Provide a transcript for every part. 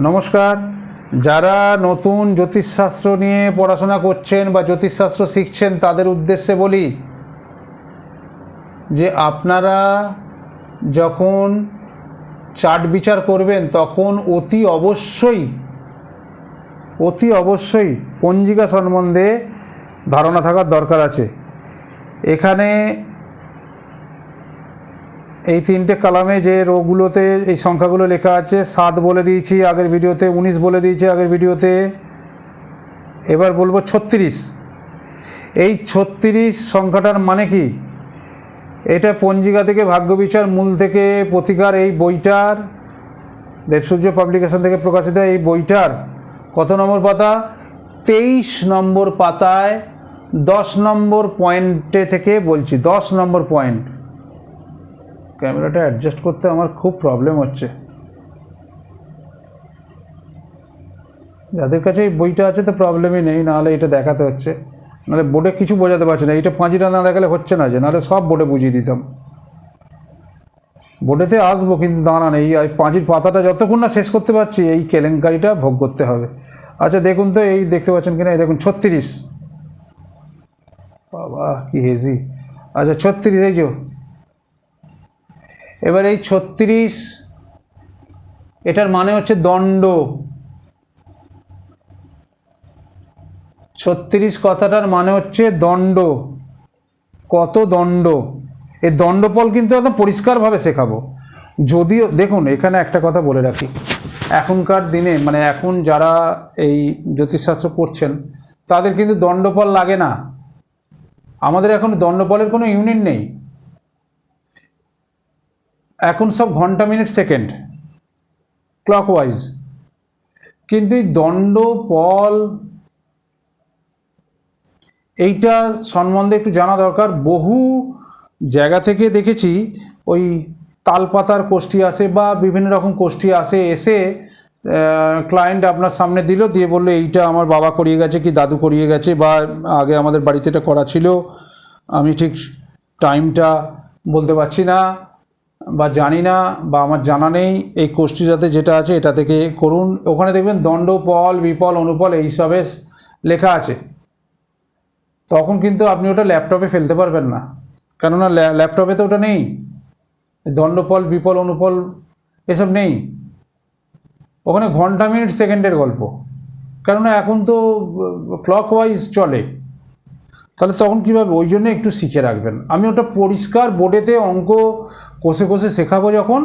নমস্কার। যারা নতুন জ্যোতিষশাস্ত্র নিয়ে পড়াশোনা করছেন বা জ্যোতিষশাস্ত্র শিখছেন তাদের উদ্দেশ্যে বলি যে আপনারা যখন চার্ট বিচার করবেন তখন অতি অবশ্যই পঞ্জিকা সম্বন্ধে ধারণা থাকার দরকার আছে। এখানে এই তিনটে কলামে যে রোগুলোতে এই সংখ্যাগুলো লেখা আছে 7 বলে দিয়েছি আগের ভিডিওতে, 19 বলে দিয়েছি আগের ভিডিওতে, এবার বলবো 36। এই 36 সংখ্যাটার মানে কি? এটা পঞ্জিকা থেকে ভাগ্যবিচার মূল থেকে প্রতিকার এই বইটার দেবসূর্য পাবলিকেশন থেকে প্রকাশিত এই বইটার কত নম্বর পাতা? 23 নম্বর পাতায় 10 নম্বর পয়েন্টে থেকে বলছি। 10 নম্বর পয়েন্ট। ক্যামেরাটা অ্যাডজাস্ট করতে আমার খুব প্রবলেম হচ্ছে। যাদের কাছে এই বইটা আছে তো প্রবলেমই নেই, নাহলে এটা দেখাতে হচ্ছে, নাহলে বোর্ডে কিছু বোঝাতে পারছে না। এইটা পাঁচিটা না দেখালে হচ্ছে না, যে নাহলে সব বোর্ডে বুঝিয়ে দিতাম। বোর্ডেতে আসবো কিন্তু দাঁড়ান, এই পাঁচির পাতাটা যতক্ষণ না শেষ করতে পারছি এই কেলেঙ্কারিটা ভোগ করতে হবে। আচ্ছা দেখুন তো, এই দেখতে পাচ্ছেন কিনা, এই দেখুন 36। বাবা কি হেজি। আচ্ছা 36, এই যে এবার এই 36 এটার মানে হচ্ছে দণ্ড। 36 কথাটার মানে হচ্ছে দণ্ড। কত দণ্ড? এই দণ্ডফল কিন্তু একদম পরিষ্কারভাবে শেখাবো। যদিও দেখুন, এখানে একটা কথা বলে রাখি, এখনকার দিনে মানে এখন যারা এই জ্যোতিষশাস্ত্র পড়ছেন তাদের কিন্তু দণ্ডফল লাগে না। আমাদের এখন দণ্ডফলের কোনো ইউনিট নেই, এখন সব ঘন্টা মিনিট সেকেন্ড ক্লকওয়াইজ। কিন্তু এই দণ্ডফল এইটা সম্বন্ধে একটু জানা দরকার। বহু জায়গা থেকে দেখেছি ওই তালপাতার কোষ্ঠী আসে বা বিভিন্ন রকম কোষ্ঠী আসে, এসে ক্লায়েন্ট আপনার সামনে দিল, দিয়ে বললো এইটা আমার বাবা করিয়ে গেছে কি দাদু করিয়ে গেছে, বা আগে আমাদের বাড়িতে এটা করা ছিল, আমি ঠিক টাইমটা বলতে পারছি না বা জানি না, বা আমার জানা নেই, এই কোষ্ঠীটাতে যেটা আছে এটা থেকে করুন। ওখানে দেখবেন দণ্ড, পল, বিপল, অনুপল এইসবে লেখা আছে। তখন কিন্তু আপনি ওটা ল্যাপটপে ফেলতে পারবেন না, কেননা ল্যাপটপে তো ওটা নেই, দণ্ডফল, বিপল, অনুপল এসব নেই। ওখানে ঘন্টা মিনিট সেকেন্ডের গল্প, কেননা এখন তো ক্লকওয়াইজ চলে। তাহলে তখন কীভাবে? ওই জন্য একটু শিখে রাখবেন। আমি ওটা পরিষ্কার বোর্ডেতে অঙ্ক কষে কষে শেখাবো যখন,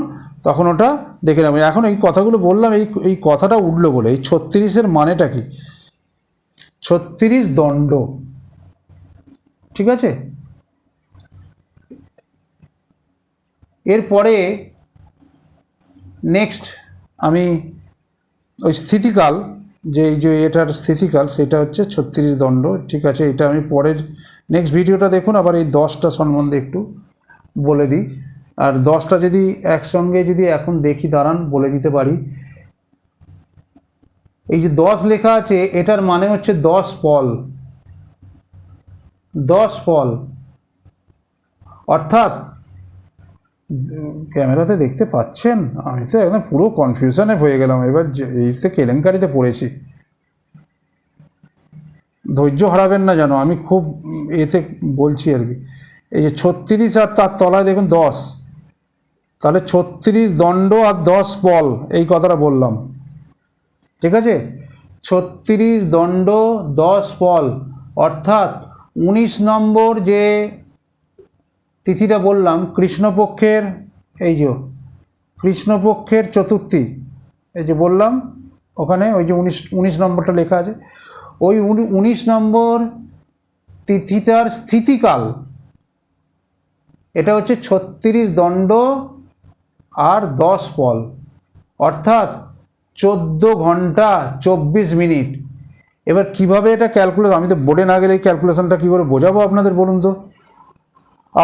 তখন ওটা দেখে নেবেন। এখন এই কথাগুলো বললাম, এই কথাটা উঠলো বলে। এই 36-এর মানেটা কি? 36 দণ্ড, ঠিক আছে? এরপরে নেক্সট আমি ওই স্থিতিকাল, যে এই যে এটার স্থিতিকাল, সেটা হচ্ছে 36 দণ্ড, ঠিক আছে? এটা আমি পরের নেক্সট ভিডিওটা দেখুন। আবার এই 10টা সম্বন্ধে একটু বলে দিই। আর 10টা যদি একসঙ্গে যদি এখন দেখি, দাঁড়ান বলে দিতে পারি। এই যে 10 লেখা আছে, এটার মানে হচ্ছে 10 ফল। 10 ফল অর্থাৎ, ক্যামেরাতে দেখতে পাচ্ছেন, আমি তো একদম পুরো কনফিউশনে হয়ে গেলাম এবার, এই তো কেলেঙ্কারিতে পড়েছি। ধৈর্য হারাবেন না যেন, আমি খুব এতে বলছি আর কি। এই যে 36 আর তার তলায় দেখুন 10, তাহলে 36 দণ্ড আর 10 বল, এই কথাটা বললাম, ঠিক আছে? 36 দণ্ড 10 বল অর্থাৎ 19 নম্বর যে তিথিটা বললাম কৃষ্ণপক্ষের, এই যে কৃষ্ণপক্ষের চতুর্থী, এই যে বললাম ওখানে ওই যে 19 নম্বরটা লেখা আছে, ওই 19 নম্বর তিথিটার স্থিতিকাল এটা হচ্ছে 36 দণ্ড আর 10 ফল অর্থাৎ 14 ঘন্টা 24 মিনিট। এবার কিভাবে এটা ক্যালকুলেট, আমি তো বোর্ডে না গেলে এই ক্যালকুলেশনটা কী করে বোঝাবো আপনাদের বলুন তো?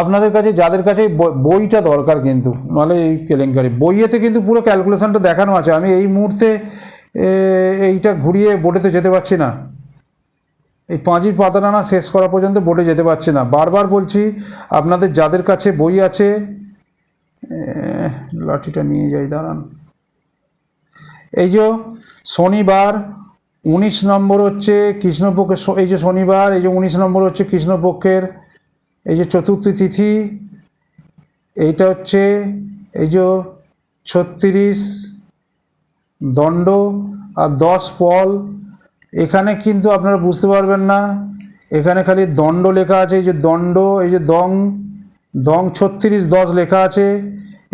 আপনাদের কাছে যাদের কাছে বইটা দরকার, কিন্তু নাহলে এই কেলেঙ্কারি বইয়েতে কিন্তু পুরো ক্যালকুলেশনটা দেখানো আছে। আমি এই মুহূর্তে এইটা ঘুরিয়ে বোর্ডেতে যেতে পারছি না, এই পাঁচির পাতাটা না শেষ করা পর্যন্ত বোর্ডে যেতে পারছি না। বারবার বলছি আপনাদের যাদের কাছে বই আছে, লাঠিটা নিয়ে যাই দাঁড়ান, এই যে শনিবার 19 নম্বর হচ্ছে কৃষ্ণপক্ষের, এই যে শনিবার, এই যে 19 নম্বর হচ্ছে কৃষ্ণপক্ষের এই যে চতুর্থী তিথি, এইটা হচ্ছে এই যে 36 দণ্ড আর 10 পল। এখানে কিন্তু আপনারা বুঝতে পারবেন না, এখানে খালি দণ্ড লেখা আছে, এই যে দণ্ড, এই যে দং 36-10 লেখা আছে।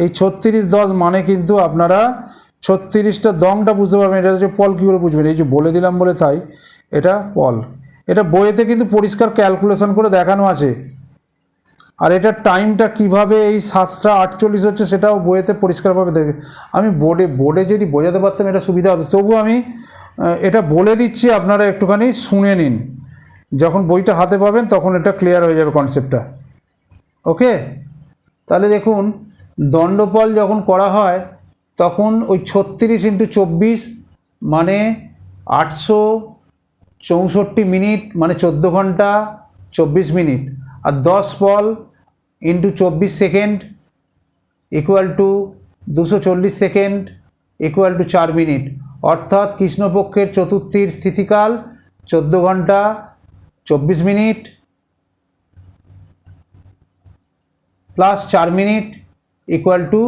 এই 36-10 মানে কিন্তু আপনারা 36টা দংটা বুঝতে পারবেন, এটা হচ্ছে পল। কী করে বুঝবেন? এই যে বলে দিলাম বলে তাই, এটা পল। এটা বইয়েতে কিন্তু পরিষ্কার ক্যালকুলেশন করে দেখানো আছে। আর এটার টাইমটা কিভাবে এই 7:48 হচ্ছে সেটাও বইয়েতে পরিষ্কারভাবে দেখে। আমি বোর্ডে যদি বোঝাতে পারতাম এটা সুবিধা হতো, তবু আমি এটা বলে দিচ্ছি, আপনারা একটুখানি শুনে নিন। যখন বইটা হাতে পাবেন তখন এটা ক্লিয়ার হয়ে যাবে কনসেপ্টটা। ওকে, তাহলে দেখুন দণ্ডপল যখন করা হয় তখন ওই 36x24 মানে 864 মিনিট, মানে 14 ঘন্টা 24 মিনিট। আর 10 পল into 24 second equal to 240 second equal to 4 minute. অর্থাৎ কৃষ্ণপক্ষের চতুর্থীর স্থিতিকাল 14 ঘন্টা 24 minute plus 4 minute equal to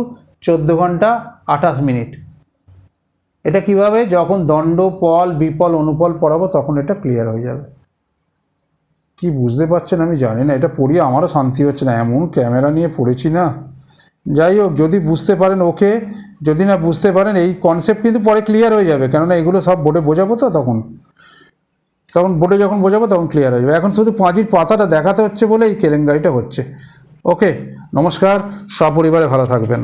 14 ঘন্টা 28 মিনিট। এটা কিভাবে? যখন দণ্ড, পল, বিপল, অনুপল পড়াবো তখন এটা ক্লিয়ার হয়ে যাবে। কি বুঝতে পারছেন আমি জানি না, এটা পড়িয়ে আমারও শান্তি হচ্ছে না, এমন ক্যামেরা নিয়ে পড়েছি না। যাই হোক, যদি বুঝতে পারেন ওকে, যদি না বুঝতে পারেন এই কনসেপ্ট কিন্তু পরে ক্লিয়ার হয়ে যাবে, কেননা এগুলো সব বোর্ডে বোঝাবো তো, তখন বোর্ডে যখন বোঝাবো তখন ক্লিয়ার হয়ে যাবে। এখন শুধু পাঁজির পাতাটা দেখাতে হচ্ছে বলে এই কেলেঙ্কারিটা হচ্ছে। ওকে, নমস্কার, সপরিবারে ভালো থাকবেন।